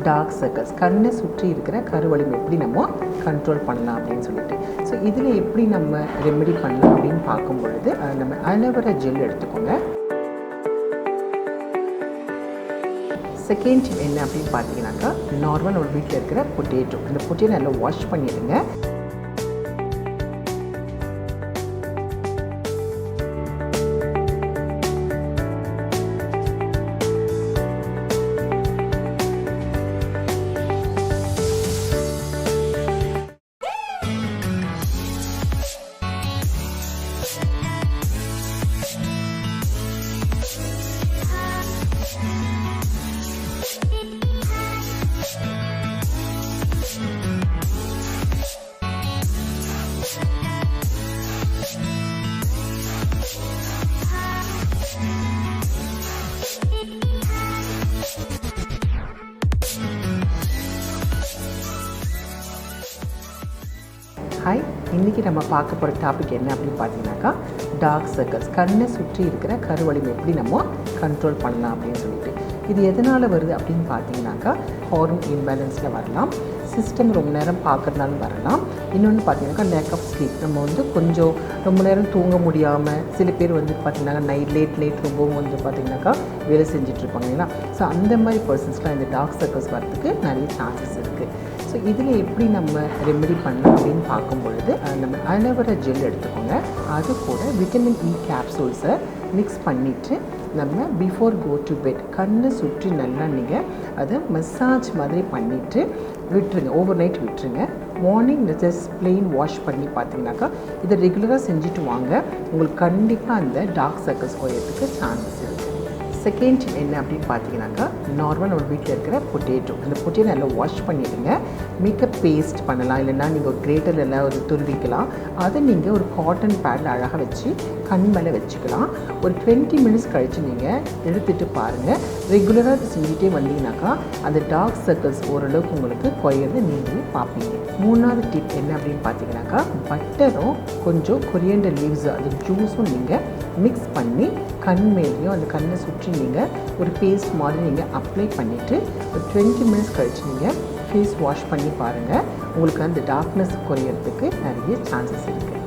Dark circles கண்ணை சுற்றி இருக்கிற கருவளையம் எப்படி நம்ம கண்ட்ரோல் பண்ணலாம் அப்படின்னு சொல்லிட்டு. ஸோ இதில் எப்படி நம்ம ரெமெடி பண்ணலாம் அப்படின்னு பார்க்கும் பொழுது நம்ம அலோவேரா ஜெல் எடுத்துக்கோங்க. செகண்ட் டிப் என்ன அப்படின்னு பார்த்தீங்கன்னாக்கா, நார்மல் நம்ம வீட்டில் இருக்கிற பொட்டேட்டோ, அந்த பொட்டேட்டோ நல்லா வாஷ் பண்ணிடுங்க. ஹாய், இன்றைக்கி நம்ம பார்க்க போகிற டாபிக் என்ன அப்படின்னு பார்த்தீங்கன்னாக்கா, டார்க் சர்க்கிள்ஸ் கண்ணை சுற்றி இருக்கிற கருவளையம் எப்படி நம்ம கண்ட்ரோல் பண்ணலாம் அப்படின்னு சொல்லிட்டு. இது எதனால் வருது அப்படின்னு பார்த்தீங்கன்னாக்கா, ஹார்மோன் இம்பேலன்ஸில் வரலாம், சிஸ்டம் ரொம்ப நேரம் பார்க்குறதுனால வரலாம். இன்னொன்று பார்த்தீங்கன்னாக்கா, லேக் ஆஃப் ஸ்லீப், நம்ம கொஞ்சம் ரொம்ப நேரம் தூங்க முடியாமல், சில பேர் பார்த்திங்கனாக்கா லேட் ரொம்பவும் பார்த்திங்கனாக்கா வேலை செஞ்சிட்ருப்பாங்க இல்லைங்களா. ஸோ அந்த மாதிரி பர்சன்ஸ்லாம் இந்த டார்க் சர்க்கிள்ஸ் வரதுக்கு நிறைய சான்சஸ் இருக்குது. ஸோ இதில் எப்படி நம்ம ரெமெடி பண்ணலாம் அப்படின்னு பார்க்கும் பொழுது நம்ம அலோவேரா ஜெல் எடுத்துக்கோங்க. அது கூட விட்டமின் இ கேப்சூல்ஸை மிக்ஸ் பண்ணிவிட்டு நம்ம பிஃபோர் கோ டு பெட் கண்ணை சுற்றி நல்லா நீங்கள் அதை மசாஜ் மாதிரி பண்ணிவிட்டு விட்டுருங்க, ஓவர் நைட் விட்டுருங்க. மார்னிங் ஜஸ்ட் பிளெயின் வாஷ் பண்ணி பார்த்தீங்கன்னாக்கா, இதை ரெகுலராக செஞ்சுட்டு வாங்க. உங்களுக்கு கண்டிப்பாக அந்த டார்க் சர்க்கிள்ஸ் போயறதுக்கு சான்சஸ் இருக்குது. செகண்ட் என்ன அப்படின்னு பார்த்தீங்கன்னாக்கா, நார்மல் நம்ம வீட்டில் இருக்கிற பொட்டேட்டோ, அந்த பொட்டேட்டோ நல்லா வாஷ் பண்ணிவிடுங்க. மேக்கப் பேஸ்ட் பண்ணலாம், இல்லைன்னா நீங்கள் ஒரு கிரேட்டர் எல்லாம் ஒரு துருவிக்கலாம். அதை நீங்கள் ஒரு காட்டன் பேடில் அழகாக வச்சு கண் மேலே வச்சுக்கலாம். ஒரு 20 மினிட்ஸ் கழித்து நீங்கள் எடுத்துகிட்டு பாருங்கள். ரெகுலராக அதை செஞ்சுட்டே வந்தீங்கன்னாக்கா அந்த டார்க் சர்க்கிள்ஸ் ஓரளவுக்கு உங்களுக்கு குறையிறது நீங்களே பார்ப்பீங்க. மூணாவது டிப் என்ன அப்படின்னு பார்த்தீங்கன்னாக்கா, பட்டரும் கொஞ்சம் கொரியண்டர் லீவ்ஸ் அது ஜூஸும் நீங்கள் மிக்ஸ் பண்ணி கண் மேலேயும் அந்த கண்ணை சுற்றி நீங்கள் ஒரு பேஸ்ட் மாதிரி நீங்கள் அப்ளை பண்ணிவிட்டு ஒரு 20 மினிட்ஸ் கழித்து நீங்கள் ஃபேஸ் வாஷ் பண்ணி பாருங்கள். உங்களுக்கு அந்த டார்க்னஸ் குறையிறதுக்கு நிறைய சான்சஸ் இருக்குது.